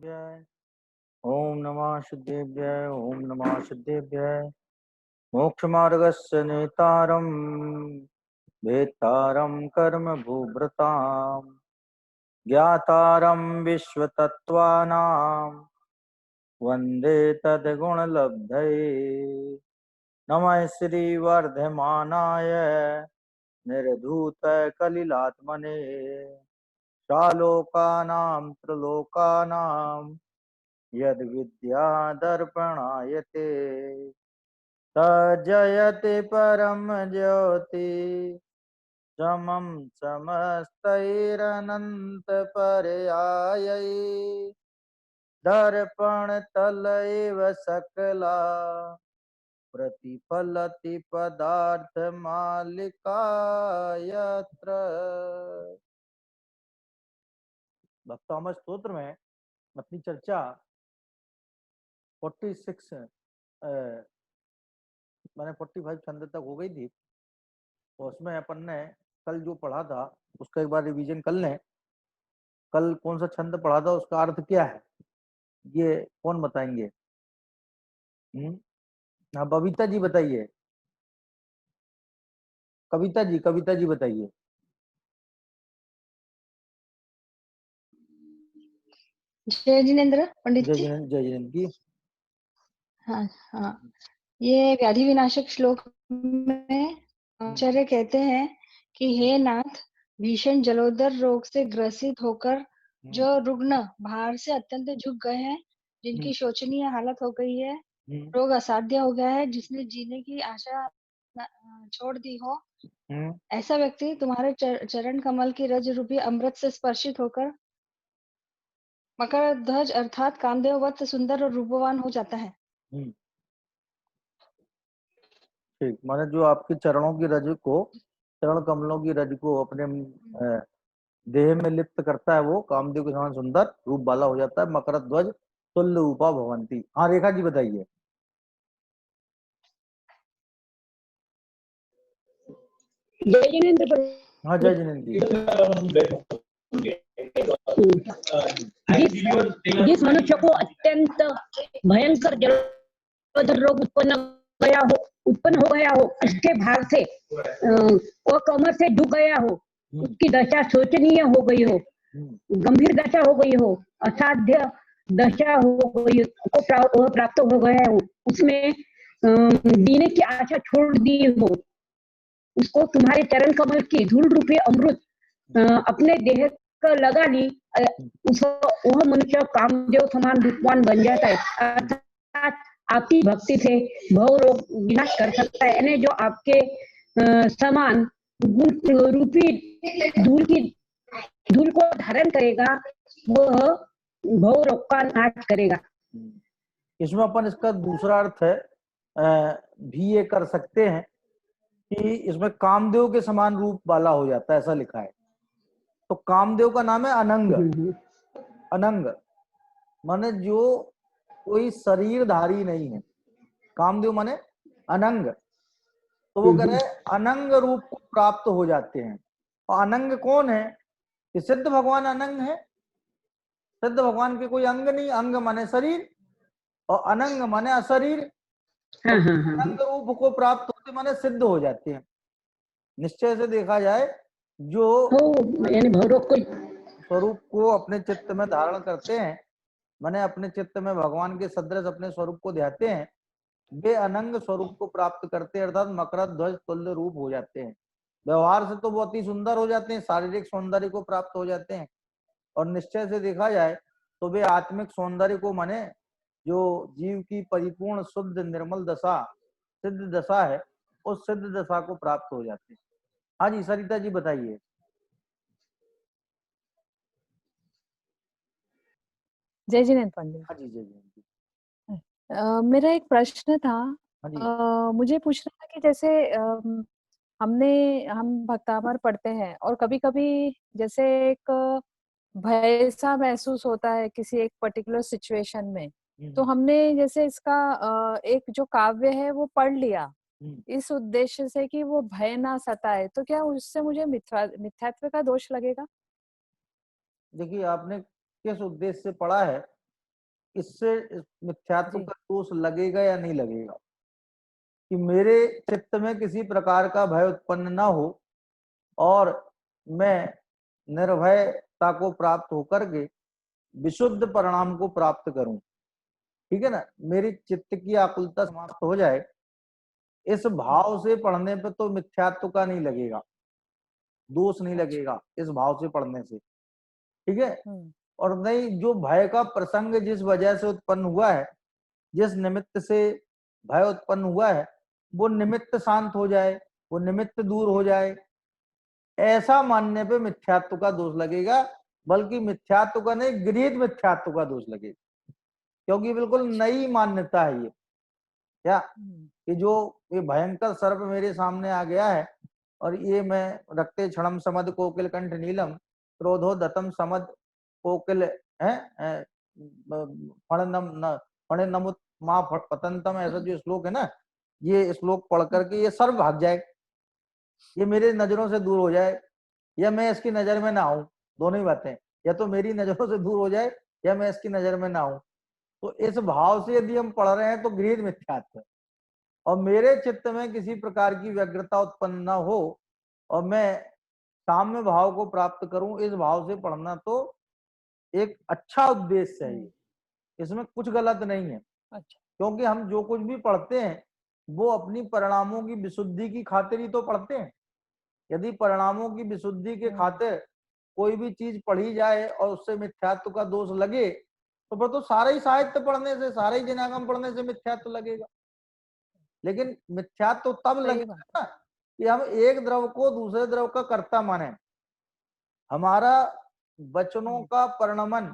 ओम नमः सिद्धेभ्यः ओम नमः सिद्धेभ्यः मोक्षमार्गस्य नेतारं वेत्तारं कर्म भूभृतां ज्ञातारं विश्वतत्त्वानां वन्दे तद्गुणलब्धये नमः श्रीवर्धमानाय निर्धूतकलिलात्मने शालोकानां त्रिलोकानां यद्विद्यादर्पणायते तज्जयति परम ज्योति समं समस्तैरनन्तपर्यायै दर्पणतल एव सकला प्रतिफलति पदार्थमालिका यत्र। भक्तामृत स्तोत्र में अपनी चर्चा 46 मैंने 45 छंद तक हो गई थी, तो उसमें अपन ने कल जो पढ़ा था उसका एक बार रिवीजन कर लें। कल कौन सा छंद पढ़ा था, उसका अर्थ क्या है, ये कौन बताएंगे? हाँ बबीता जी बताइए, कविता जी बताइए। जय जिनेन्द्र पंडित जी। जय जिनेन्द्र की। हाँ हाँ, ये व्याधि विनाशक श्लोक में आचार्य कहते हैं कि हे नाथ, भीषण जलोदर रोग से ग्रसित होकर जो रुग्ण बाहर से अत्यंत झुक गए हैं, जिनकी शोचनीय हालत हो गई है, रोग असाध्य हो गया है, जिसने जीने की आशा छोड़ दी हो, ऐसा व्यक्ति तुम्हारे चरण कमल की रज रूपी अमृत से स्पर्शित होकर मकर ध्वज अर्थात कामदेव वत्स सुंदर और रूपवान हो जाता है। ठीक, माने जो आपके चरणों की रज को, चरण कमलों की रज को अपने देह में लिप्त करता है, वो कामदेव के समान सुंदर रूप वाला हो जाता है। मकर ध्वज तुल्य रूपा भवंती। हाँ रेखा जी बताइए। जय जिनेन्द्र। हाँ जय जिनेन्द्र जी। जिस मनुष्य को अत्यंत भयंकर जलोदर रोग उत्पन्न हो गया हो, उसके भाग से वो कमर से झुक गया हो, उसकी दशा शोचनीय हो गई हो, गंभीर दशा हो गई हो, असाध्य दशा हो गई को प्राप्त हो गया हो, उसमें जीने की आशा छोड़ दी हो, उसको तुम्हारे चरण कमल की धूल रूपी अमृत अपने देह को लगा ली, वह मनुष्य कामदेव समान रूपवान बन जाता है, अर्थात आपकी भक्ति से भव रोग विनाश कर सकता है। यानी जो आपके समान रूपी धूल को धारण करेगा, वह भव रोग का नाश करेगा। इसमें अपन इसका दूसरा अर्थ है भी ये कर सकते हैं कि इसमें कामदेव के समान रूप वाला हो जाता है, ऐसा लिखा है। तो कामदेव का नाम है अनंग। अनंग माने जो कोई शरीरधारी नहीं है, कामदेव माने अनंग। तो वो कह रहे अनंग रूप को प्राप्त हो जाते हैं। और अनंग कौन है? कि सिद्ध भगवान अनंग है। सिद्ध भगवान के कोई अंग नहीं, अंग माने शरीर और अनंग माने अशरीर। अनंग रूप को प्राप्त होते माने सिद्ध हो जाते हैं। निश्चय से देखा जाए, जो स्वरूप को अपने चित्त में धारण करते हैं, माने अपने चित्त में भगवान के सदृश अपने स्वरूप को ध्याते हैं, वे अनंग स्वरूप को प्राप्त करते हैं, अर्थात मकर ध्वज तुल्य रूप हो जाते हैं। व्यवहार से तो बहुत ही सुंदर हो जाते हैं, शारीरिक सौंदर्य को प्राप्त हो जाते हैं। और निश्चय से देखा जाए तो वे आत्मिक सौंदर्य को, माने जो जीव की परिपूर्ण शुद्ध निर्मल दशा, सिद्ध दशा है, उस सिद्ध दशा को प्राप्त हो जाते हैं। हाँ जी सरिता जी बताइए। जय जिनेन्द्र पंडित। हाँ जी जय जिनेन्द्र। मेरा एक प्रश्न था। मुझे पूछना था कि जैसे हम भक्तामर पढ़ते हैं और कभी कभी जैसे एक भय सा महसूस होता है किसी एक पर्टिकुलर सिचुएशन में, तो हमने जैसे इसका एक जो काव्य है वो पढ़ लिया इस उद्देश्य से कि वो भय ना सताए, तो क्या उससे मुझे मिथ्यात्व का दोष लगेगा? देखिए आपने किस उद्देश्य से पढ़ा है इससे इस मिथ्यात्व जी। का दोष लगेगा या नहीं लगेगा, कि मेरे चित्त में किसी प्रकार का भय उत्पन्न ना हो और मैं निर्भयता को प्राप्त होकर के विशुद्ध परिणाम को प्राप्त करूं। ठीक है ना, मेरी चित्त की आकुलता समाप्त हो जाए, इस भाव से पढ़ने पे तो मिथ्यात्व का नहीं लगेगा, दोष नहीं अच्छा। लगेगा इस भाव से पढ़ने से। ठीक है, हम्म। और नहीं, जो भय का प्रसंग जिस वजह से उत्पन्न हुआ है, जिस निमित्त से भय उत्पन्न हुआ है, वो निमित्त शांत हो जाए, वो निमित्त दूर हो जाए, ऐसा मानने पे मिथ्यात्व का दोष लगेगा, बल्कि मिथ्यात्व का नहीं, गृहीत मिथ्यात्व का दोष लगेगा, क्योंकि बिल्कुल नई मान्यता है ये। क्या कि जो ये भयंकर सर्प मेरे सामने आ गया है, और ये मैं रक्ते क्षणम समद कोकिल कंठ नीलम क्रोधो दतम समद कोकिल है फणनम न फणनमुत मां पतंतम, ऐसा जो श्लोक है ना, ये श्लोक पढ़ करके ये सर्प भाग जाए, ये मेरे नजरों से दूर हो जाए, या मैं इसकी नजर में ना आऊं, दोनों ही बातें, या तो मेरी नजरों से दूर हो जाए या मैं इसकी नजर में ना आऊं। तो इस भाव से यदि हम पढ़ रहे हैं तो गृहीत मिथ्यात्व है, और मेरे चित्त में किसी प्रकार की व्यग्रता उत्पन्न न हो और मैं साम्य भाव को प्राप्त करूं, इस भाव से पढ़ना तो एक अच्छा उद्देश्य है, ये इसमें कुछ गलत नहीं है। अच्छा। क्योंकि हम जो कुछ भी पढ़ते हैं वो अपनी परिणामों की विशुद्धि की खातिर ही तो पढ़ते हैं। यदि परिणामों की विशुद्धि के खातिर कोई भी चीज पढ़ी जाए और उससे मिथ्यात्व का दोष लगे, तो फिर तो सारा ही साहित्य पढ़ने से, सारा ही जिनागम पढ़ने से मिथ्यात्व लगेगा। लेकिन मिथ्यात्व तब सही लगेगा बात ना कि हम एक द्रव को दूसरे द्रव का कर्ता माने। हमारा वचनों का परिणमन,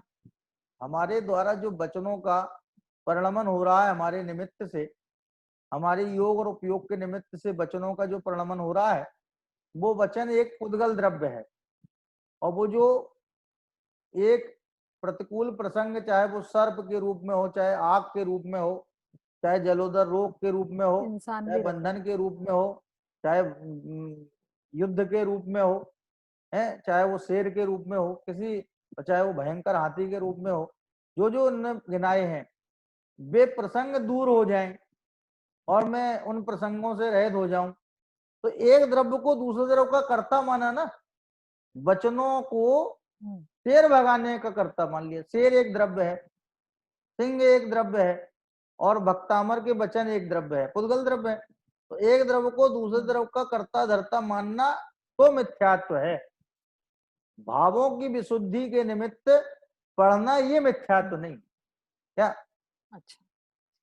हमारे द्वारा जो वचनों का परिणमन हो रहा है हमारे निमित्त से, हमारे योग और उपयोग के निमित्त से वचनों का जो परिणमन हो रहा है, वो वचन एक उद्गल द्रव्य है, और वो जो एक प्रतिकूल प्रसंग, चाहे वो सर्प के रूप में हो, चाहे आग के रूप में हो, चाहे जलोदर रोग के रूप में हो, इंसान चाहे भी रहता बंधन के रूप में हो, चाहे युद्ध के रूप में हो, है चाहे वो शेर के रूप में हो, किसी चाहे वो भयंकर हाथी के रूप में हो, जो जो उनने गिनाए हैं, वे प्रसंग दूर हो जाएं और मैं उन प्रसंगों से रहित हो जाऊं, तो एक द्रव्य को दूसरे द्रव्य का कर्ता माना ना। वचनों को शेर भगाने का कर्ता मान लिया, शेर एक द्रव्य है, सिंह एक द्रव्य है, और भक्तामर के वचन एक द्रव्य है, पुद्गल द्रव्य है। तो एक द्रव्य को दूसरे द्रव्य का कर्ता धर्ता मानना तो मिथ्यात्व है। भावों की विशुद्धि के निमित्त पढ़ना ये मिथ्यात्व नहीं। क्या अच्छा।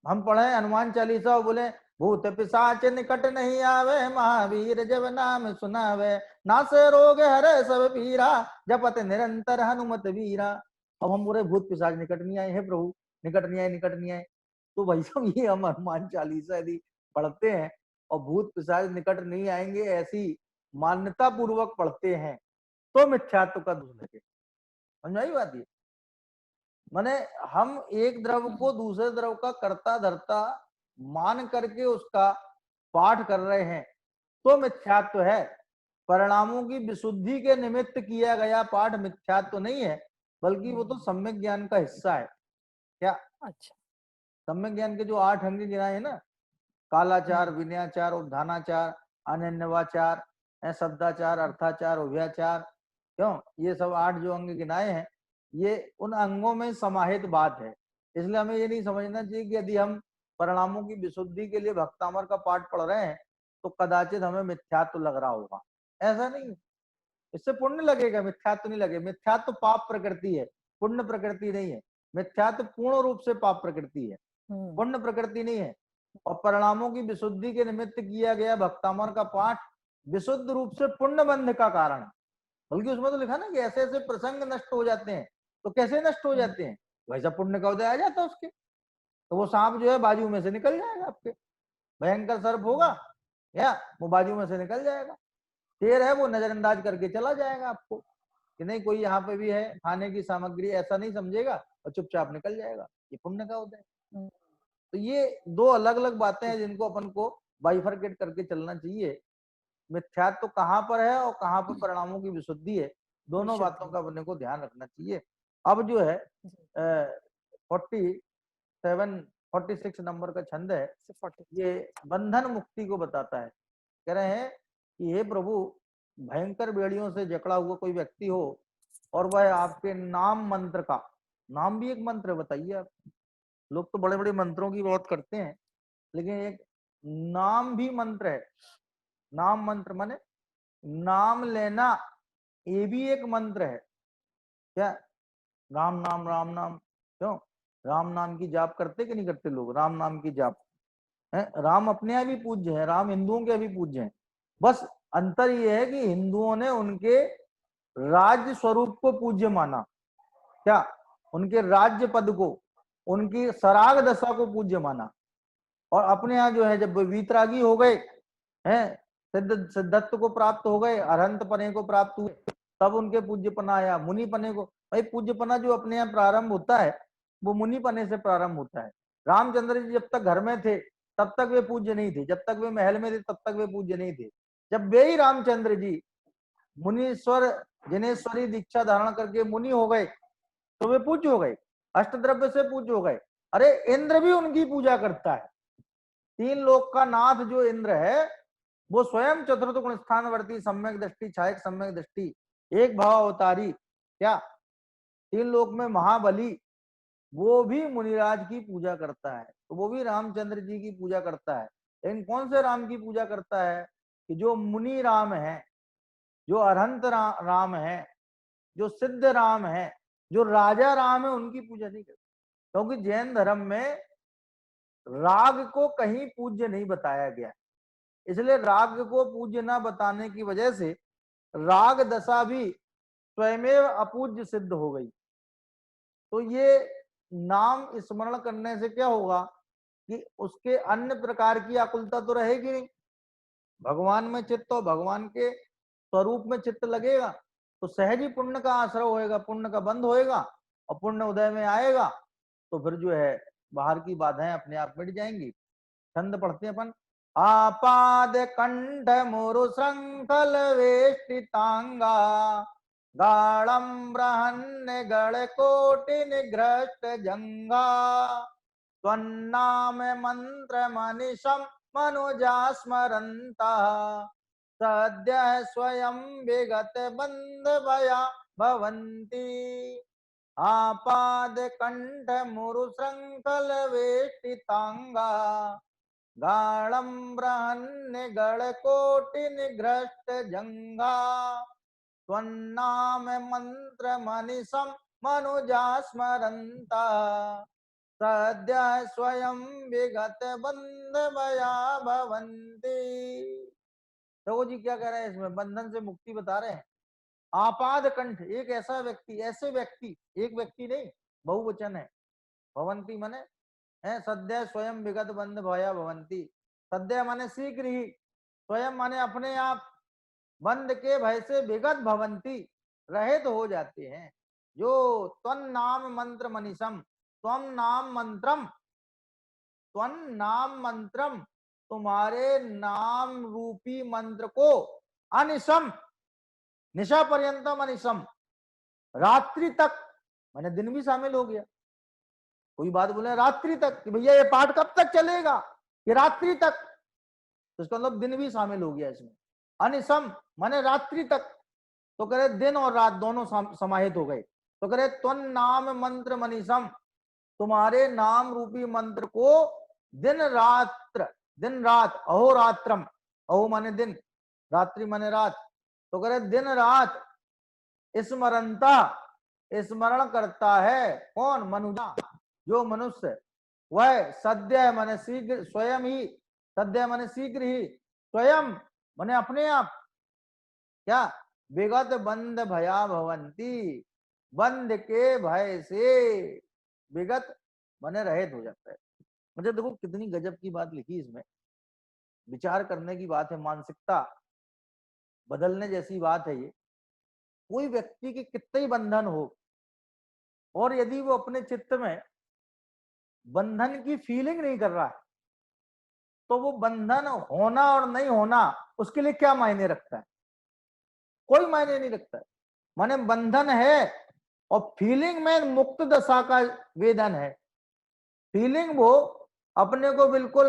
हम पढ़े हनुमान चालीसा और बोले भूत पिशाच निकट नहीं आवे, महावीर जब नाम सुनावे, नासे रोग हरे सब पीरा, जपत निरंतर हनुमत वीरा। अब हम बोले भूत पिशाच निकट नहीं आए, हे प्रभु निकट नहीं आए, निकट नहीं आए। तो भाई साहब ये हम हनुमान चालीसा यदि पढ़ते हैं और भूत पिशाच निकट नहीं आएंगे ऐसी मान्यता पूर्वक पढ़ते हैं, तो मिथ्यात्व का दोष लगे। समझ आई बात? ये माने हम एक द्रव को दूसरे द्रव का कर्ता धर्ता मान करके उसका पाठ कर रहे हैं, तो मिथ्यात्व है। परिणामों की विशुद्धि के निमित्त किया गया पाठ मिथ्यात्व नहीं है, बल्कि वो तो सम्यक ज्ञान का हिस्सा है। क्या अच्छा। सम्यक ज्ञान के जो 8 अंग गिनाए हैं ना, कालाचार, विनयाचार, उद्धानाचार, अनन्यवाचार, शब्दाचार, अर्थाचार, उभयाचार, क्यों ये सब 8 जो अंग गिनाए हैं, ये उन अंगों में समाहित बात है। इसलिए हमें ये नहीं समझना चाहिए कि यदि हम परिणामों की विशुद्धि के लिए भक्तामर का पाठ पढ़ रहे हैं तो कदाचित हमें मिथ्यात्व लग रहा होगा, ऐसा नहीं। इससे पुण्य लगेगा, मिथ्यात्व नहीं लगेगा। मिथ्यात्व पाप प्रकृति है, पुण्य प्रकृति नहीं है। मिथ्यात्व पूर्ण रूप से पाप प्रकृति है, पुण्य प्रकृति नहीं है। और परिणामों की विशुद्धि के निमित्त किया गया भक्तामर का पाठ विशुद्ध रूप से पुण्य बंध का कारण है। बल्कि उसमें तो लिखा ना कि ऐसे ऐसे प्रसंग नष्ट हो जाते हैं। तो कैसे नष्ट हो जाते हैं? वैसा पुण्य का उदय आ जाता है उसके, तो वो सांप जो है बाजू में से निकल जाएगा आपके, भयंकर सर्प होगा या वो बाजू में से निकल जाएगा। शेर है वो नजरअंदाज करके चला जाएगा आपको कि नहीं कोई यहाँ पे भी है खाने की सामग्री, ऐसा नहीं समझेगा और चुपचाप निकल जाएगा। ये पुण्य का उदय। तो ये दो अलग अलग बातें हैं जिनको अपन को बाइफरकेट करके चलना चाहिए। मिथ्यात्व कहाँ पर है और कहाँ पर परिणामों की विशुद्धि है, दोनों बातों का अपने को ध्यान रखना चाहिए। अब जो है 46 नंबर का छंद है, ये बंधन मुक्ति को बताता है। कह रहे हैं कि हे प्रभु, भयंकर बेड़ियों से जकड़ा हुआ कोई व्यक्ति हो और वह आपके नाम मंत्र का, नाम भी एक मंत्र है, बताइए आप। लोग तो बड़े बड़े मंत्रों की बात करते हैं, लेकिन एक नाम भी मंत्र है। नाम मंत्र माने नाम लेना, ये भी एक मंत्र है। क्या? राम नाम, राम नाम, क्यों राम नाम की जाप करते कि नहीं करते लोग? राम नाम की जाप है। राम अपने यहाँ भी पूज्य है, राम हिंदुओं के भी पूज्य हैं। बस अंतर ये है कि हिंदुओं ने उनके राज्य स्वरूप को पूज्य माना, क्या उनके राज्य पद को, उनकी सराग दशा को पूज्य माना। और अपने यहाँ जो है, जब वीतरागी हो गए हैं, सिद्धत्व को प्राप्त हो गए, अरहंत पने को प्राप्त हुए, तब उनके पूज्य पना आया। मुनि पने को, भाई पूज्य पना जो अपने यहाँ प्रारंभ होता है वो मुनि पने से प्रारंभ होता है। रामचंद्र जी जब तक घर में थे तब तक वे पूज्य नहीं थे, जब तक वे महल में थे तब तक वे पूज्य नहीं थे। जब वे ही रामचंद्र जी मुनीश्वर जिनेश्वरी दीक्षा धारण करके मुनि हो गए तो वे पूज्य हो गए, अष्टद्रव्य से पूज्य हो गए। अरे इंद्र भी उनकी पूजा करता है। 3 लोक का नाथ जो इंद्र है वो स्वयं चतुर्थ गुण स्थानवर्ती, सम्यक दृष्टि, छायक सम्यक दृष्टि, एक भाव अवतारी, क्या 3 लोक में महाबली, वो भी मुनिराज की पूजा करता है। तो वो भी रामचंद्र जी की पूजा करता है। लेकिन कौन से राम की पूजा करता है? कि जो मुनि राम है, जो अरहंत राम है, जो सिद्ध राम है, जो राजा राम है, उनकी पूजा नहीं करता। क्योंकि जैन धर्म में राग को कहीं पूज्य नहीं बताया गया, इसलिए राग को पूज्य ना बताने की वजह से राग दशा भी स्वयमेव अपूज्य सिद्ध हो गई। तो ये नाम स्मरण करने से क्या होगा कि उसके अन्य प्रकार की आकुलता तो रहेगी नहीं। भगवान में चित्त हो, भगवान के स्वरूप में चित्त लगेगा तो सहज ही पुण्य का आश्रय होएगा, पुण्य का बंध होएगा और पुण्य उदय में आएगा। तो फिर जो है बाहर की बाधाएं अपने आप मिट जाएंगी। छंद पढ़ते हैं अपन। आपाद कंठ मुरु श्रंखल वेष्टितांगा, गाढ़म ब्रहन्न गण कोटि निग्रस्त जंगा, त्वन्नाम मंत्र मनिषम मनुजा स्मरन्ता, सद्य स्वयं विगत बंध भया भवन्ति। आपाद कंठ मुरु श्रंखल वेष्टितांगा, गाढ़ं बृहन्न गण कोटि निग्रस्त जंघा, त्वन्नाम मंत्र मनिषम मनुजा स्मरन्ता, सद्य स्वयं विगत बंध भया भवन्ति। प्रभु जी क्या कह रहे हैं इसमें? बंधन से मुक्ति बता रहे हैं। आपाद कंठ, एक ऐसा व्यक्ति, ऐसे व्यक्ति, एक व्यक्ति नहीं बहुवचन है, भवंती माने है, सद्य स्वयं विगत बंध भया भवंती। सद्य माने शीघ्र ही, स्वयं माने अपने आप, बंध के भय से विगत भवंती, रहित हो जाते हैं। जो त्वं नाम मंत्र मनीषम, त्वं नाम मंत्रम, त्वं नाम मंत्रम, तुम्हारे नाम रूपी मंत्र को, अनिशम निशा पर्यंतम, अनिशम रात्रि तक, मैंने दिन भी शामिल हो गया। कोई बात बोले रात्रि तक कि भैया ये पाठ कब तक चलेगा, ये रात्रि तक, तो इसका मतलब दिन भी शामिल हो गया इसमें। अनिशम माने रात्रि तक, तो करे दिन और रात दोनों समाहित हो गए। तो करे त्वं नाम मंत्र मनीषम, तुम्हारे नाम रूपी मंत्र को दिन रात, अहोरात्रम, अहो माने दिन, रात्रि माने रात, तो करे दिन रात स्मरंता, स्मरण करता है। कौन? मनुजा, जो मनुष्य, वह सद्य माने शीघ्र, स्वयं ही, सद्य माने शीघ्र ही, स्वयं माने अपने आप, क्या विगत बंध भया भवंती, बंध के भय से विगत माने रहित हो जाता है। मुझे देखो कितनी गजब की बात लिखी इसमें, विचार करने की बात है, मानसिकता बदलने जैसी बात है ये। कोई व्यक्ति के कितने ही बंधन हो और यदि वो अपने चित्त में बंधन की फीलिंग नहीं कर रहा है तो वो बंधन होना और नहीं होना उसके लिए क्या मायने रखता है? कोई मायने नहीं रखता है। माने बंधन है और फीलिंग में मुक्त दशा का वेदन है। फीलिंग वो अपने को बिल्कुल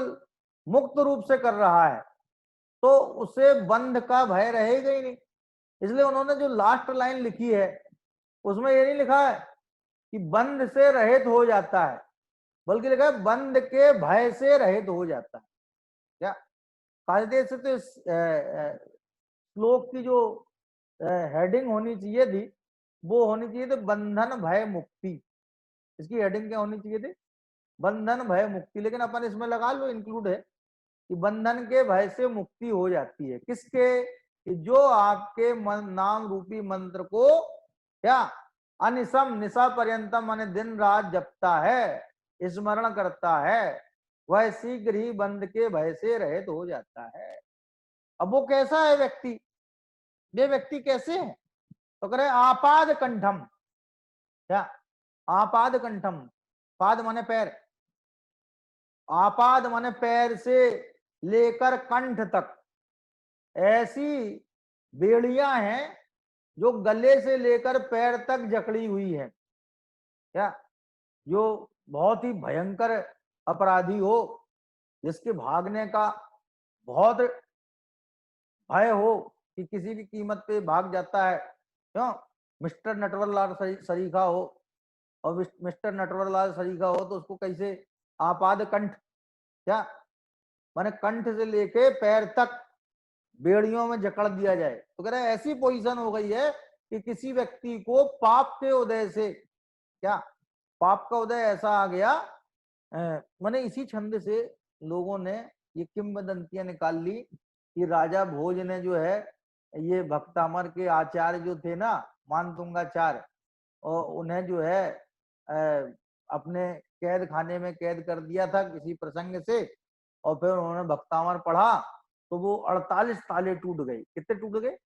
मुक्त रूप से कर रहा है, तो उसे बंध का भय रहेगा ही नहीं। इसलिए उन्होंने जो लास्ट लाइन लिखी है उसमें ये नहीं लिखा है कि बंध से रहित हो जाता है, बल्कि लिखा है बंध के भय से रहित हो जाता है। क्या कायदे से तो इस श्लोक की जो हेडिंग होनी चाहिए थी वो होनी चाहिए थी बंधन भय मुक्ति। इसकी हेडिंग क्या होनी चाहिए थी? बंधन भय मुक्ति। लेकिन अपन इसमें लगा लो, इंक्लूड है कि बंधन के भय से मुक्ति हो जाती है। किसके? कि जो आपके नाम रूपी मंत्र को क्या अनिसम निशा पर्यंतम माने दिन रात जपता है, स्मरण करता है, वह शीघ्र ही बंध के भय से रहित हो जाता है। अब वो कैसा है व्यक्ति? ये व्यक्ति कैसे है? तो कह रहे आपाद कंठम। क्या आपाद कंठम? पाद माने पैर, आपाद माने पैर से लेकर कंठ तक ऐसी बेड़ियां हैं जो गले से लेकर पैर तक जकड़ी हुई है। क्या जो बहुत ही भयंकर अपराधी हो, जिसके भागने का बहुत भय हो कि किसी भी कीमत पे भाग जाता है, क्यों? मिस्टर नटवरलाल सरीखा हो, और मिस्टर नटवरलाल सरीखा हो तो उसको कैसे आपाद कंठ, क्या माने कंठ से लेके पैर तक बेड़ियों में जकड़ दिया जाए। तो कह रहा है ऐसी पोजीशन हो गई है कि किसी व्यक्ति को पाप के उदय से, क्या पाप का उदय ऐसा आ गया, माने इसी छंद से लोगों ने ये किंवदंतियां निकाल ली कि राजा भोज ने जो है ये भक्तामर के आचार्य जो थे ना, मानतुंगाचार्य, और उन्हें जो है अपने कैद खाने में कैद कर दिया था किसी प्रसंग से, और फिर उन्होंने भक्तामर पढ़ा तो वो 48 ताले टूट गए। कितने टूट गए?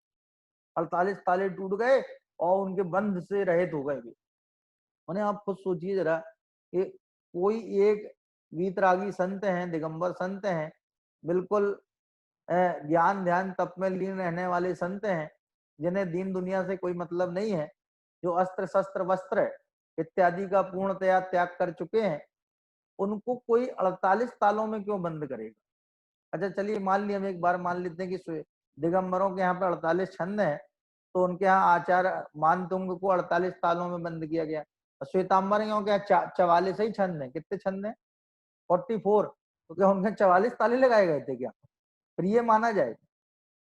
48 ताले टूट गए और उनके बंध से रहित हो गए। मैंने आप खुद सोचिए जरा कि कोई एक वीतरागी संत हैं, दिगंबर संत हैं, बिल्कुल ज्ञान ध्यान तप में लीन रहने वाले संत हैं, जिन्हें दीन दुनिया से कोई मतलब नहीं है, जो अस्त्र शस्त्र वस्त्र इत्यादि का पूर्णतया त्याग कर चुके हैं, उनको कोई 48 तालों में क्यों बंद करेगा? अच्छा चलिए मान लिया, हम एक बार मान लेते हैं कि दिगंबरों के यहाँ पे 48 छंद हैं, तो उनके यहाँ आचार्य मानतुंग को 48 तालों में बंद किया गया। श्वेतांबरियों के यहाँ 44 ही छंद हैं। कितने छंद हैं? 44। तो क्या उनके 44 ताले लगाए गए थे क्या? फिर ये माना जाए?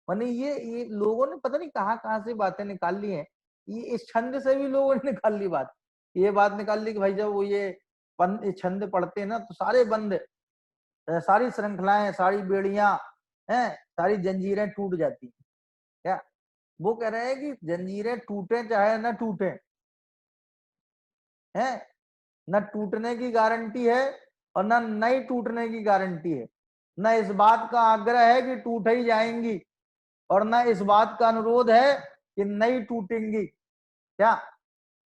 माने ये लोगों ने पता नहीं कहाँ से बातें निकाल ली हैं। ये इस छंद से भी लोगों ने निकाल ली बात। ये बात निकाल ली कि भाई जब वो ये छंद पढ़ते हैं ना तो सारे बंद, सारी श्रृंखलाएं, सारी बेड़ियां हैं, सारी जंजीरें टूट जाती हैं। क्या वो कह रहे हैं कि जंजीरें टूटे चाहे न टूटे, हैं न टूटने की गारंटी है और न नई टूटने की गारंटी है। न इस बात का आग्रह है कि टूट ही जाएंगी, और न इस बात का अनुरोध है कि नई टूटेंगी। क्या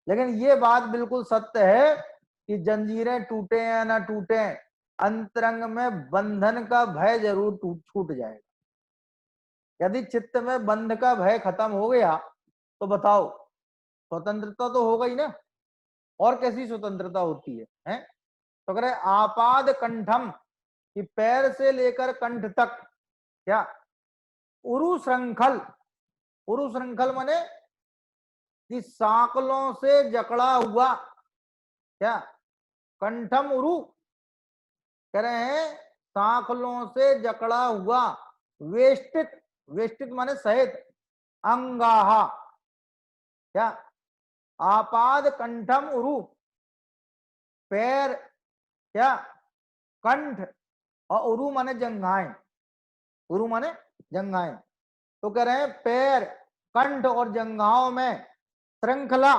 लेकिन ये बात बिल्कुल सत्य है कि जंजीरें टूटे या ना टूटे, अंतरंग में बंधन का भय जरूर छूट जाएगा। यदि चित्त में बंध का भय खत्म हो गया तो बताओ स्वतंत्रता तो हो गई ना। और कैसी स्वतंत्रता होती है? तो कह रहे आपाद कंठम, कि पैर से लेकर कंठ तक, क्या उरु श्रृंखल, उरु श्रृंखल माने कि सांकलों से जकड़ा हुआ, क्या कंठम उरु कह रहे हैं सांकलों से जकड़ा हुआ, वेष्टित, वेष्टित माने सहित, अंगाहा, क्या आपाद कंठम उरु, पैर, क्या कंठ, और उरु माने जंघाएं, उरु माने जंघाएं। तो कह रहे हैं पैर, कंठ और जंघाओं में श्रृंखला,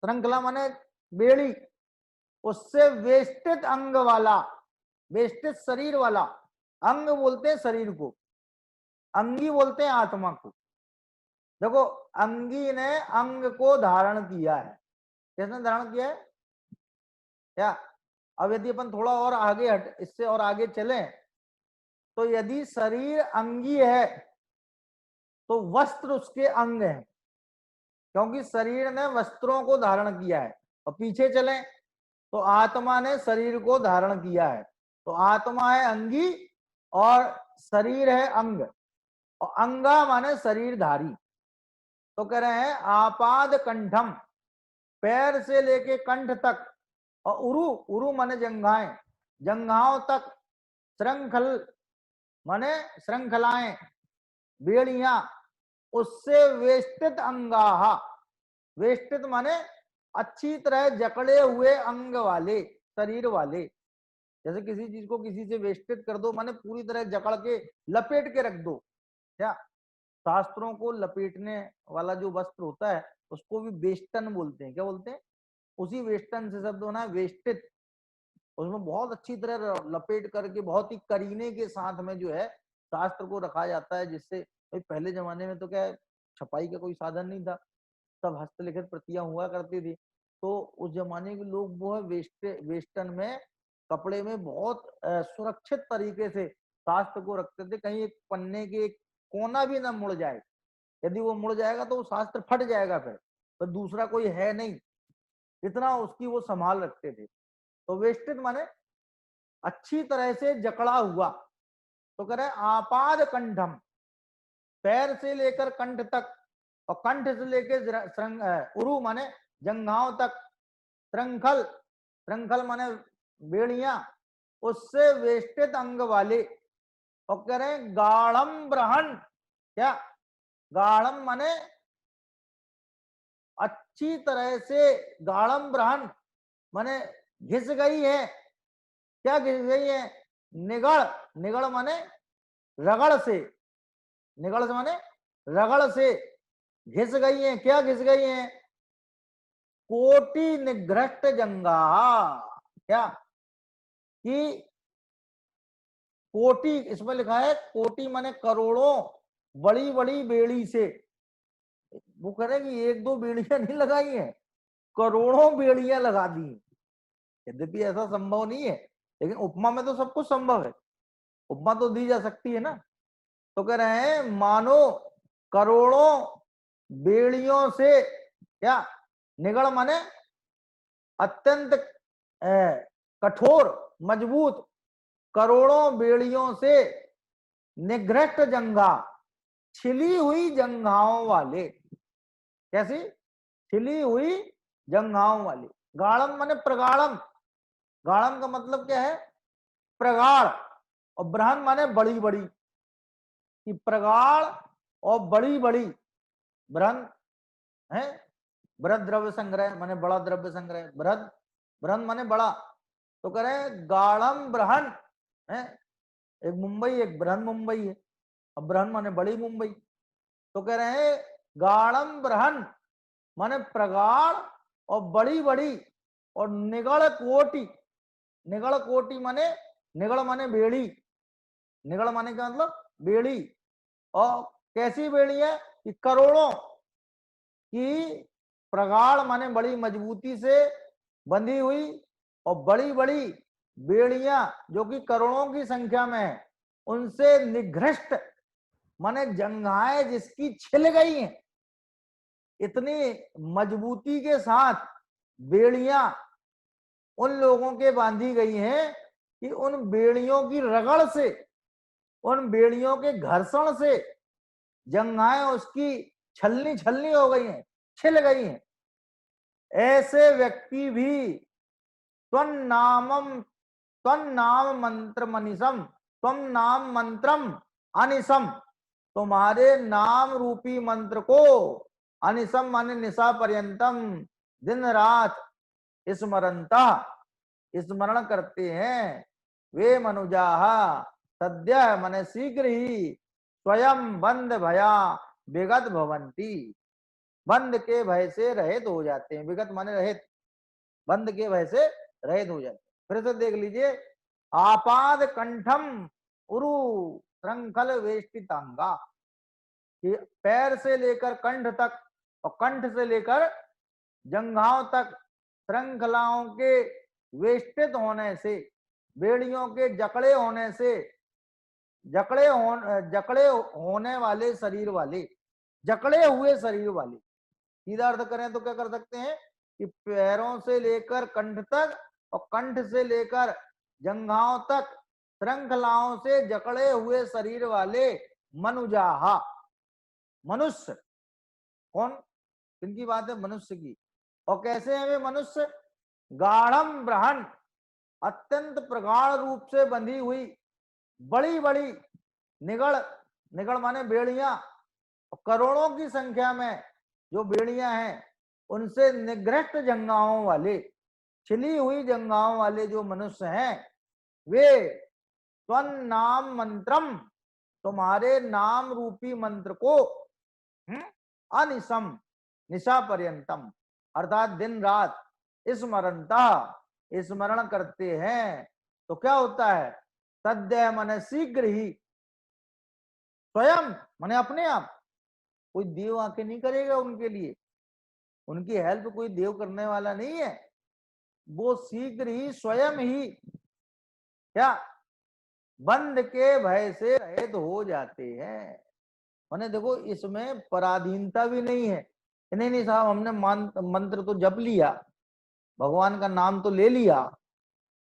श्रृंखला माने बेड़ी, उससे वेष्टित अंग वाला, वेष्टित शरीर वाला, अंग बोलते हैं शरीर को, अंगी बोलते हैं आत्मा को। देखो अंगी ने अंग को धारण किया है। किसने धारण किया है? क्या अब यदि अपन थोड़ा और आगे इससे और आगे चलें तो यदि शरीर अंगी है तो वस्त्र उसके अंग है। क्योंकि शरीर ने वस्त्रों को धारण किया है। और पीछे चलें तो आत्मा ने शरीर को धारण किया है। तो आत्मा है अंगी और शरीर है अंग, और अंगा माने शरीरधारी। तो कह रहे हैं आपाद कंठम, पैर से लेके कंठ तक, और उरु, उरु माने जंघाएं, जंघाओं तक, श्रृंखल माने श्रृंखलाएं, बेड़ियां, उससे वेष्टित अंगाहा, वेष्टित माने अच्छी तरह जकड़े हुए अंग वाले, शरीर वाले। जैसे किसी चीज को किसी से वेष्टित कर दो माने पूरी तरह जकड़ के लपेट के रख दो। क्या शास्त्रों को लपेटने वाला जो वस्त्र होता है उसको भी वेष्टन बोलते हैं। क्या बोलते हैं? उसी वेष्टन से शब्द होना है वेष्टित। उसमें बहुत अच्छी तरह लपेट करके बहुत ही करीने के साथ में जो है शास्त्र को रखा जाता है, जिससे भाई पहले जमाने में तो क्या है, छपाई का कोई साधन नहीं था, सब हस्तलिखित प्रतियां हुआ करती थी। तो उस जमाने के लोग वो है वेस्टर्न में कपड़े में बहुत सुरक्षित तरीके से शास्त्र को रखते थे, कहीं एक पन्ने के एक कोना भी ना मुड़ जाए। यदि वो मुड़ जाएगा तो वो शास्त्र फट जाएगा, फिर तो दूसरा कोई है नहीं, इतना उसकी वो संभाल रखते थे। तो वेस्टित माने अच्छी तरह से जकड़ा हुआ। तो कह रहे आपाद कंठम, पैर से लेकर कंठ तक, और कंठ से लेकर उरु माने जंघाओं तक, श्रृंखल, श्रृंखल माने बेड़ियां, उससे वेष्टित अंग वाले। और कह रहे हैं गाढ़म ब्रहण, क्या गाढ़म माने अच्छी तरह से, गाढ़म ब्रहण माने घिस गई है। क्या घिस गई है? निगड़, निगड़ माने रगड़ से, निगड़ से माने रगड़ से घिस गई है। क्या घिस गई है? कोटि निग्रष्ट जंगा, क्या कि कोटि, इसमें लिखा है कोटि माने करोड़ों बड़ी बड़ी बेड़ी से। वो कह रहे हैं कि एक दो बेड़ियां नहीं लगाई हैं, करोड़ों बेड़ियां लगा दी। यद्यपि ऐसा संभव नहीं है, लेकिन उपमा में तो सब कुछ संभव है, उपमा तो दी जा सकती है ना। तो कह रहे हैं मानो करोड़ों बेड़ियों से, क्या निगड़ माने अत्यंत कठोर मजबूत, करोड़ों बेड़ियों से निग्रष्ट जंघा, छिली हुई जंघाओं वाले। कैसी? छिली हुई जंघाओं वाले। गाढ़म माने प्रगाढ़म, गाढ़म का मतलब क्या है? प्रगाढ़। और ब्रहण माने बड़ी बड़ी, कि प्रगाढ़ और बड़ी बड़ी ब्रहण है। बृहद द्रव्य संग्रह माने बड़ा द्रव्य संग्रह, बृहद, बृहन माने बड़ा। तो कह रहे हैं गाढ़म ब्रहण है, एक मुंबई एक बृहन मुंबई है, अब बृहन माने बड़ी मुंबई। तो कह रहे हैं गाढ़म ब्रहन माने प्रगाढ़ और बड़ी बड़ी, और निगड़ कोटि, निगड़ कोटि माने, निगड़ माने बेड़ी, निगड़ माने क्या मतलब? बेड़ी। और कैसी बेड़ी है? कि करोड़ों की, प्रगाढ़ माने बड़ी मजबूती से बंधी हुई, और बड़ी बड़ी बेड़ियां जो कि करोड़ों की संख्या में है, उनसे निघ्रष्ट माने जंघाएं जिसकी छिल गई हैं। इतनी मजबूती के साथ बेड़ियां उन लोगों के बांधी गई हैं कि उन बेड़ियों की रगड़ से, उन बेड़ियों के घर्षण से जंघाएं उसकी छलनी छलनी हो गई हैं, छिल गई हैं। ऐसे व्यक्ति भी त्वन्नामम, त्वन्नाम मंत्र मनीषम, त्वम नाम मंत्रम अनिशम, तुम्हारे नाम रूपी मंत्र को, अनिशम माने निशा पर्यंतम, दिन रात स्मरंता, स्मरण करते हैं वे मनुजाह, सद्य माने शीघ्र ही, स्वयं बंद भया विगत भवंती, बंद के भय से रहित हो जाते हैं। विगत माने रहित, बंद के भय से रहित हो जाते हैं। फिर से देख लीजिए, आपाद कंठम उरु श्रृंखल वेष्टितांगा, पैर से लेकर कंठ तक और कंठ से लेकर जंघाओं तक श्रृंखलाओं के वेष्टित होने से, बेड़ियों के जकड़े होने से, जकड़े होने वाले शरीर वाले, जकड़े हुए शरीर वाले, सीधा अर्थ करें तो क्या कर सकते हैं कि पैरों से लेकर कंठ तक और कंठ से लेकर जंघाओं तक श्रृंखलाओं से जकड़े हुए शरीर वाले मनुजाहा, मनुष्य। कौन, किनकी बात है? मनुष्य की। और कैसे हैं वे मनुष्य? गाढ़म ब्रहण, अत्यंत प्रगाढ़ रूप से बंधी हुई बड़ी बड़ी निगड़, निगड़ माने बेड़ियां, करोड़ों की संख्या में जो बेड़ियां हैं उनसे निगृष्ट जंघाओं वाले, छिली हुई जंघाओं वाले जो मनुष्य हैं वे त्वं नाम मंत्रम, तुम्हारे नाम रूपी मंत्र को अनिशम, निशा पर्यंतम, अर्थात दिन रात स्मरणता, स्मरण करते हैं। तो क्या होता है? सद्य मन शीघ्र ही, स्वयं माने अपने आप, कोई देव आके नहीं करेगा उनके लिए, उनकी हेल्प कोई देव करने वाला नहीं है, वो शीघ्र ही स्वयं ही क्या बंध के भय से रहित हो जाते हैं। माने देखो इसमें पराधीनता भी नहीं है। नहीं नहीं साहब, हमने मंत्र तो जप लिया, भगवान का नाम तो ले लिया,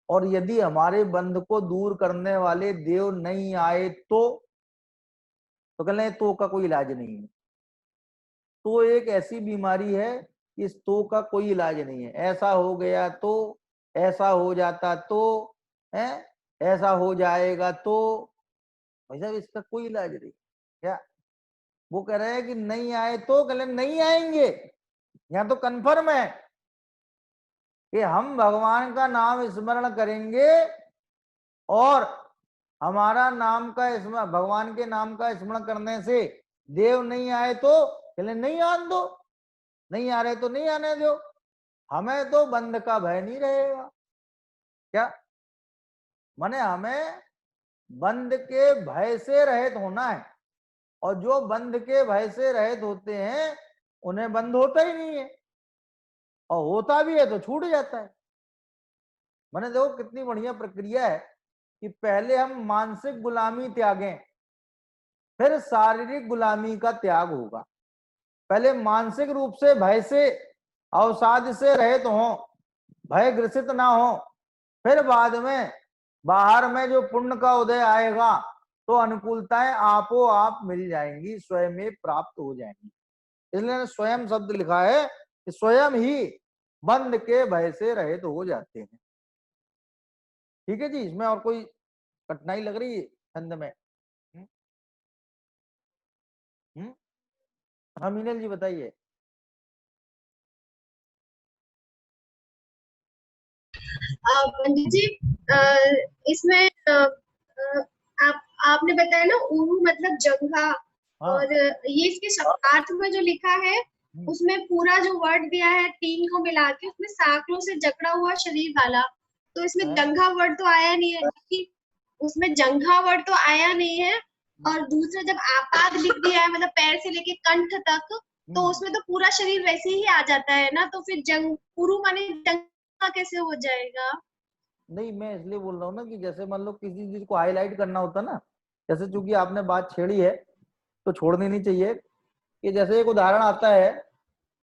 और यदि हमारे बंध को दूर करने वाले देव नहीं आए तो कह लें तो का कोई इलाज नहीं है। तो एक ऐसी बीमारी है, इस तो का कोई इलाज नहीं है। ऐसा हो गया तो, ऐसा हो जाता तो है, ऐसा हो जाएगा तो, भाई साहब इसका कोई इलाज नहीं। क्या वो कह रहे हैं कि नहीं आए तो कह लें नहीं आएंगे। यहाँ तो कन्फर्म है कि हम भगवान का नाम स्मरण करेंगे और हमारा नाम का स्मरण, भगवान के नाम का स्मरण करने से देव नहीं आए तो चले नहीं आने दो, नहीं आ रहे तो नहीं आने दो, हमें तो बंध का भय नहीं रहेगा। क्या माने हमें बंध के भय से रहित होना है, और जो बंध के भय से रहित होते हैं उन्हें बंध होता ही नहीं है, और होता भी है तो छूट जाता है। मैंने देखो कितनी बढ़िया प्रक्रिया है कि पहले हम मानसिक गुलामी त्यागें, फिर शारीरिक गुलामी का त्याग होगा। पहले मानसिक रूप से भय से, अवसाद से रहित हो, भय ग्रसित ना हो, फिर बाद में बाहर में जो पुण्य का उदय आएगा तो अनुकूलताएं आपो आप मिल जाएंगी, स्वयं में प्राप्त हो जाएंगी। इसलिए स्वयं शब्द लिखा है कि स्वयं ही बंध के भय से रहित हो जाते हैं। ठीक है जी, इसमें और कोई कठिनाई लग रही है छंद में? हाँ मीनल जी बताइए। पंडित जी, इसमें आपने बताया ना उरु मतलब जंघा, हाँ। और ये इसके शब्दार्थ में जो लिखा है उसमें पूरा जो वर्ड दिया है 3 को मिला के उसमें साकलों से जकड़ा हुआ शरीर वाला, तो इसमें जंघा वर्ड तो आया नहीं है, कि उसमें जंघा वर्ड तो आया नहीं है। और दूसरा जब आपाद लिख दिया है मतलब पैर से लेके कंठ तक, तो उसमें तो पूरा शरीर वैसे ही आ जाता है ना, तो फिर पुरु माने जंघा कैसे हो जाएगा? नहीं, मैं इसलिए बोल रहा हूँ ना कि जैसे मान लो किसी चीज को हाईलाइट करना होता ना, जैसे चूंकि आपने बात छेड़ी है तो छोड़नी नहीं चाहिए। कि जैसे एक उदाहरण आता है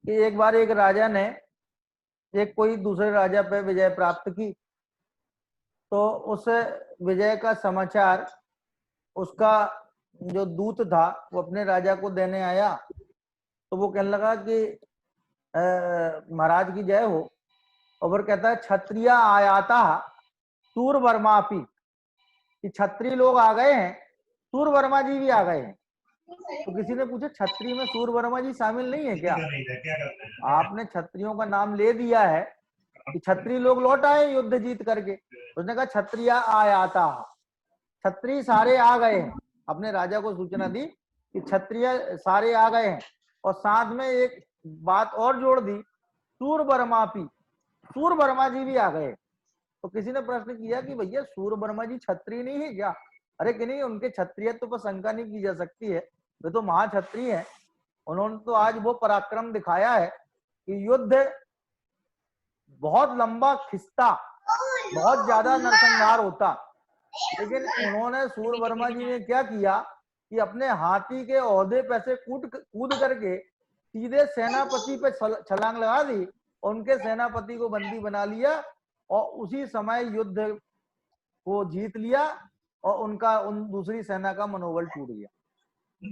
कि एक बार एक राजा ने एक कोई दूसरे राजा पे विजय प्राप्त की, तो उस विजय का समाचार उसका जो दूत था वो अपने राजा को देने आया, तो वो कहने लगा कि महाराज की जय हो, और फिर कहता है क्षत्रिय आयाता सूर वर्मापी, कि क्षत्रिय लोग आ गए हैं, सूर वर्मा जी भी आ गए हैं। तो किसी ने पूछा क्षत्रिय में सूर वर्मा जी शामिल नहीं है क्या? आपने क्षत्रियों का नाम ले दिया है कि क्षत्रिय लोग लौट आए युद्ध जीत करके, उसने कहा क्षत्रिय आयाता, क्षत्रिय सारे आ गए हैं। अपने राजा को सूचना दी कि क्षत्रिय सारे आ गए हैं, और साथ में एक बात और जोड़ दी, सूर वर्मापी, सूर वर्मा जी भी आ गए। तो किसी ने प्रश्न किया कि भैया सूर वर्मा जी क्षत्रिय नहीं है क्या? अरे कि नहीं, उनके क्षत्रियत्व पर शंका नहीं की जा सकती है, वे तो महाक्षत्रिय हैं। उन्होंने तो आज वो पराक्रम दिखाया है कि युद्ध बहुत लंबा खिंचता, बहुत ज्यादा नरसंहार होता, लेकिन उन्होंने सूर वर्मा जी ने क्या किया कि अपने हाथी के ओहदे पे से कूद करके सीधे सेनापति पे छलांग लगा दी, उनके सेनापति को बंदी बना लिया और उसी समय युद्ध को जीत लिया और उनका उन दूसरी सेना का मनोबल टूट गया।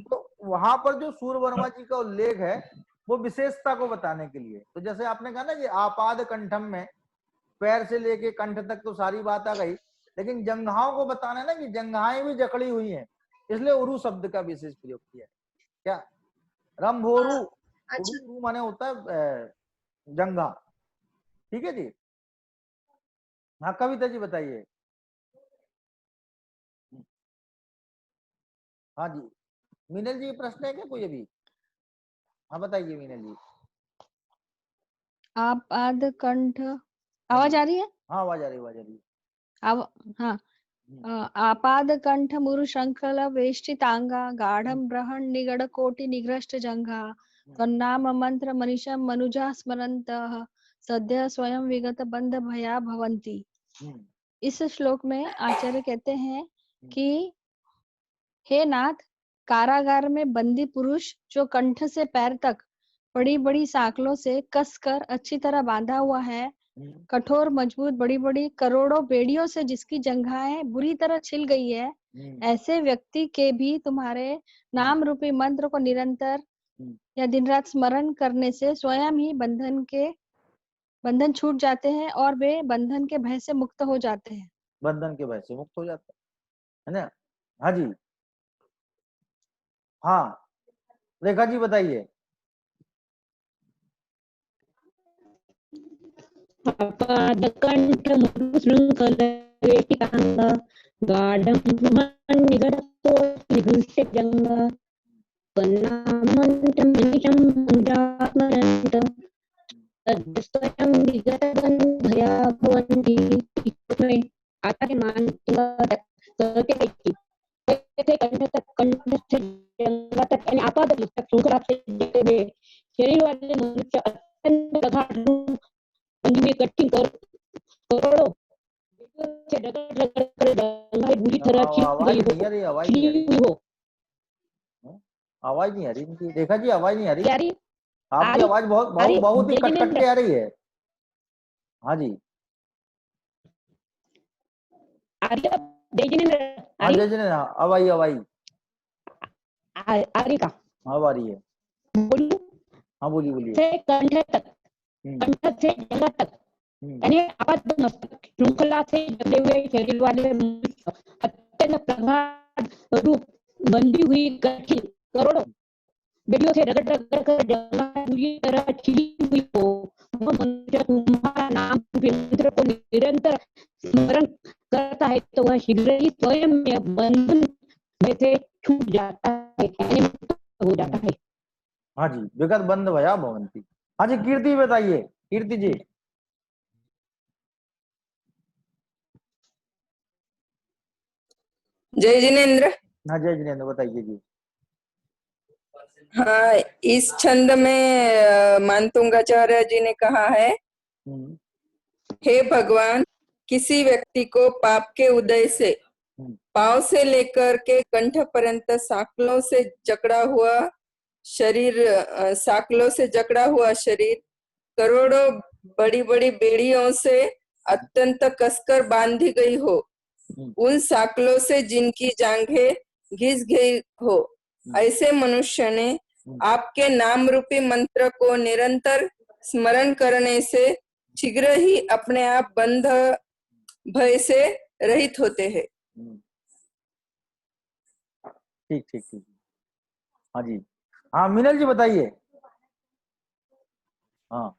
तो वहां पर जो सूर्यवर्मा जी का उल्लेख है वो विशेषता को बताने के लिए। तो जैसे आपने कहा ना कि आपाद कंठम में पैर से लेके कंठ तक तो सारी बात आ गई, लेकिन जंघाओं को बताना ना कि जंघाएं भी जकड़ी हुई हैं, इसलिए उरु शब्द का विशेष प्रयोग किया है। क्या रंभोरु, उरु माने होता है जंघा। ठीक है जी। हाँ कविता जी बताइए। हाँ जी मीनल जी प्रश्न है क्या कोई अभी? हाँ बताइए मीनल जी। आपाद कंठ, आवाज आ रही है? हाँ आवाज आ रही है। हाँ। आपाद कंठ मुरु शंखल वेष्टितांगा गाढ़ं बृहन् निगड़ कोटि निघ्रष्ट जंघा त्वन्नाम मंत्र मनीषम मनुजा स्मरन्तः सद्य स्वयं विगत बंध भया भवन्ति। इस श्लोक में आचार्य कहते हैं कि हे नाथ, कारागार में बंदी पुरुष जो कंठ से पैर तक बड़ी बड़ी साकलों से कसकर अच्छी तरह बांधा हुआ है, कठोर मजबूत बड़ी बड़ी करोड़ों बेड़ियों से जिसकी जंघाएं बुरी तरह छिल गई है, ऐसे व्यक्ति के भी तुम्हारे नाम रूपी मंत्र को निरंतर या दिन रात स्मरण करने से स्वयं ही बंधन छूट जाते हैं और वे बंधन के भय से मुक्त हो जाते हैं। बंधन के भय से मुक्त हो जाते है ना। हाँ जी। हाँ रेखा जी बताइए। आपादकंठ मुरुशृंखल वेष्टितांगा गाढ़ं बृहन् निगडकोटिनिघृष्टजंगा त्वन्नामन्त्रमनिशं मनुजास्मरन्त तद्स्वयं विगतबन्धया भवन्ति। इसमें आता है मान कहते हैं कि ऐसे कंठ से जंगा तक यानी आपाद तक श्रृंखला से जुड़े हुए शरीर वाले मनुष्य अत्यंत प्रगाढ़ में इकट्ठी करोड़ों से रगड़ कर जंघाएं बुरी तरह छिली हुई हो। आवाज नहीं आ रही इनकी। रेखा जी आवाज नहीं आ रही। यारी आपकी आवाज बहुत ही कट के आ रही है। हाँ जी अब आई आ रही का अब आ रही है। बोलिए। हाँ बोलिए। से कंठ तक, कंठ से जंघा तक यानी आपाद श्रृंखला से जुड़े हुए शरीर वाले अत्यंत प्रगाढ़ रूप बंधी हुई कठिन करोड़ों बेड़ियों से रगड़ कर जंघा पूरी तरह छिली हुई हो, वो मनुष्य तुम्हारा नाम मंत्र को निरंतर स्मरण करता है तो वह शीघ्र ही स्वयं में बंधन में से छूट जाता है, हो जाता है। हाँ जी विगत बंध भया भवन्ति। हाँ जी कीर्ति बताइए। कीर्ति जी। जय जिनेन्द्र। हाँ जय जिनेन्द्र बताइए जी। हाँ इस छंद में मानतुंगाचार्य जी ने कहा है, हे भगवान, किसी व्यक्ति को पाप के उदय से पांव से लेकर के कंठ पर्यंत साकलों से जकड़ा हुआ शरीर करोड़ों बड़ी बड़ी बेड़ियों से अत्यंत कसकर बांधी गई हो, उन साकलों से जिनकी जांघें घिस गई हो, ऐसे मनुष्य ने आपके नाम रूपी मंत्र को निरंतर स्मरण करने से शीघ्र ही अपने आप बंध भय से रहित होते हैं। ठीक। हाँ जी। हाँ मीनल जी बताइए। हाँ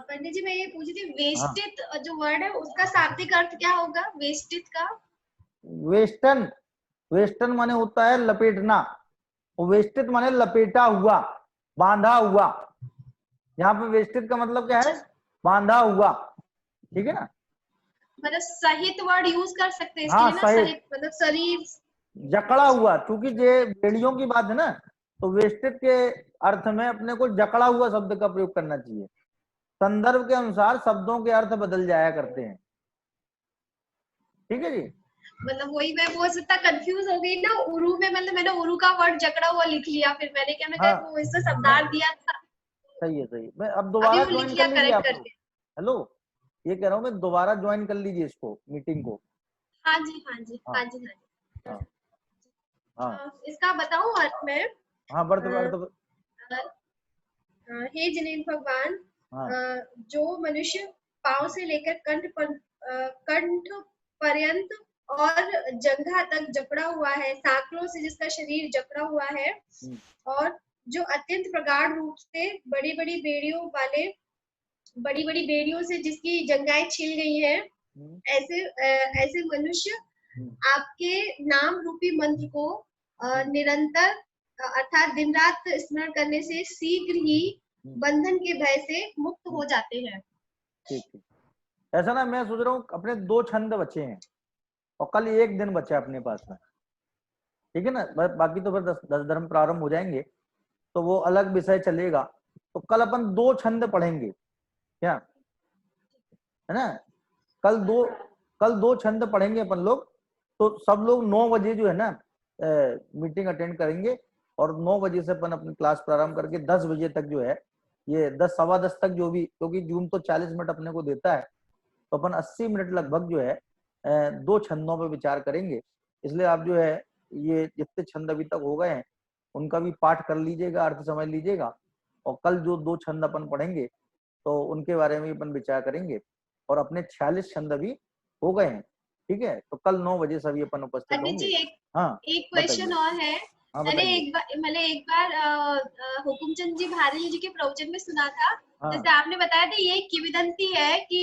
पंडित जी मैं ये पूछी थी, वेष्टित जो वर्ड है उसका शाब्दिक अर्थ क्या होगा? वेष्टित का वेस्टर्न माने होता है लपेटना, वेष्टित माने लपेटा हुआ, बांधा हुआ। यहाँ पे वेष्टित का मतलब क्या है? बांधा हुआ। ठीक है ना। मतलब सहित वर्ड यूज कर सकते हैं इसके हाँ, लिए ना, सहित मतलब शरीर जकड़ा हुआ, क्योंकि ये बेड़ियों की बात है ना, तो वेष्टित के अर्थ में अपने को जकड़ा हुआ शब्द का प्रयोग करना चाहिए। संदर्भ के अनुसार शब्दों के अर्थ बदल जाया करते हैं। ठीक है जी। मतलब वही मैं वो इतना कंफ्यूज हो गई ना उर्दू में, मतलब मैंने उर्दू का वर्ड जकड़ा हुआ लिख लिया, फिर मैंने क्या मैं हाँ वो इससे शब्दार्थ दिया था, सही है सही है। मैं अब अभी दोबारा वो लिख ज्वाइन लिया कर लीजिए करेक्ट आप लोग। करके। हेलो, ये कह रहा हूँ मैं, दोबारा ज्वाइन कर लीजिए इसको, मीटिंग को। हाँ जी हाँ जी हाँ हाँ जी हाँ जी। हाँ हाँ इसका बताऊं अर्थ में? हाँ, बढ़ते बढ़ते। हे जिनेन्द्र भगवान, हाँ जो मनुष्य पांव से लेकर कंठ पर्यंत और जंघा तक जकड़ा हुआ है, सांकलों से जिसका शरीर जकड़ा हुआ है, और जो अत्यंत प्रगाढ़ रूप से बड़ी बड़ी बेड़ियों से जिसकी जंघाएं छिल गई हैं, ऐसे मनुष्य आपके नाम रूपी मंत्र को निरंतर अर्थात दिन रात स्मरण करने से शीघ्र ही बंधन के भय से मुक्त हो जाते हैं। ठीक ठीक। ऐसा ना, मैं सोच रहा हूँ अपने 2 छंद बचे हैं और कल 1 दिन बचा है अपने पास में, ठीक है ना। बाकी तो फिर 10 धर्म प्रारंभ हो जाएंगे तो वो अलग विषय चलेगा। तो कल अपन 2 छंद पढ़ेंगे, क्या है ना। कल दो छंद पढ़ेंगे अपन लोग। तो सब लोग 9 बजे जो है ना मीटिंग अटेंड करेंगे, और 9 बजे से अपन अपनी क्लास प्रारंभ करके 10 बजे तक जो है, ये 10 सवा 10 तक जो भी, क्योंकि जूम तो 40 मिनट अपने को देता है, तो अपन 80 मिनट लगभग जो है 2 छंदों पे विचार करेंगे। इसलिए आप जो है ये जितने छंद अभी तक हो गए हैं उनका भी पाठ कर लीजिएगा, अर्थ समझ लीजिएगा, और कल जो 2 छंद अपन पढ़ेंगे तो उनके बारे में अपन विचार करेंगे। और अपने 46 छंद अभी हो गए हैं, ठीक है। तो कल 9 बजे सभी अपन उपस्थित पंडित होंगे। जी हाँ एक क्वेश्चन और है। हाँ मैंने बताइए। एक बार हुकुमचंद जी भारी जी के प्रवचन में सुना था, हाँ जैसे आपने बताया था, ये किंवदंती है कि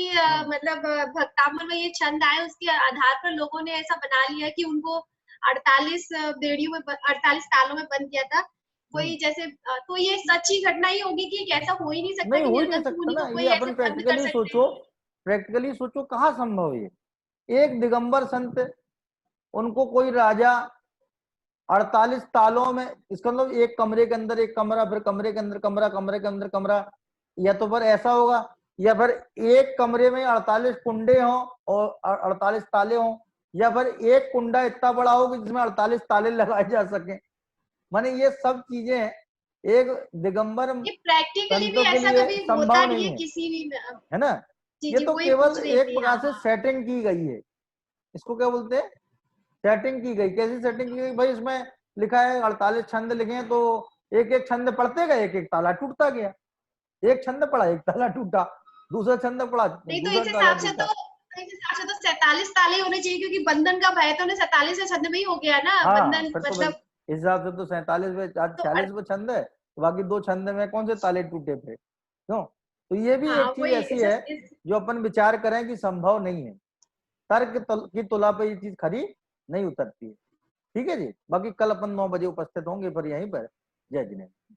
मतलब भक्तामल में ये छंद आए, उसके आधार पर लोगों ने ऐसा बना लिया कि उनको 48 बेड़ियों में 48 तालों में बंद किया था कोई, जैसे तो ये सच्ची घटना ही होगी कि ऐसा हो ही नहीं सकता नहीं, कि हो ही नहीं निर्गंथ सकता मुनि ना को ये। कोई अपन ऐसे बंद कर सकते हैं? प्रैक्टिकली सोचो कहाँ संभव है ये। एक दिगंबर संत, उनको कोई राजा 48 तालों में, इसका मतलब एक कमरे के अंदर एक कमरा, फिर कमरे के अंदर कमरा, कमरे के अंदर कमरा, या तो फिर ऐसा होगा, या फिर एक कमरे में 48 कुंडे हों और 48 ताले हों, या फिर एक कुंडा इतना बड़ा हो कि जिसमें 48 ताले लगाए जा सके। माने ये सब चीजें एक दिगंबर ये प्रैक्टिकली भी संतों के ऐसा लिए कभी होता संभव नहीं नहीं है है, किसी भी में। है ना। जी ये जी तो वही केवल पूछ रही एक थी। प्रकार हाँ से हाँ सेटिंग की गई है। इसको क्या बोलते हैं, सेटिंग की गई। कैसी सेटिंग की गई भाई, इसमें लिखा है 48 छंद लिखे हैं, तो एक एक छंद पढ़ते गए, एक एक ताला टूटता गया। एक छंद पढ़ा, एक ताला टूटा, दूसरा छंद पढ़ा, नहीं तो दूसरा इस ताला हिसाब से टूटा। तो 47 ताले होने चाहिए, क्योंकि बंधन का भय तो उन्हें 47 छंद में ही हो गया ना, हाँ बंधन फिर तो भाई मतलब। इस हिसाब से तो 47 में, आज तो 46 में छंद है, तो बाकी 2 छंद में कौन से ताले टूटे थे, क्यों। तो ये भी हाँ एक चीज वही ऐसी है जो अपन विचार करें कि संभव नहीं है। तर्क की तुला पे ये चीज खरी नहीं उतरती है, ठीक है जी। बाकी कल अपन 9 बजे उपस्थित होंगे फिर यहीं पर। जय जिनेन्द्र।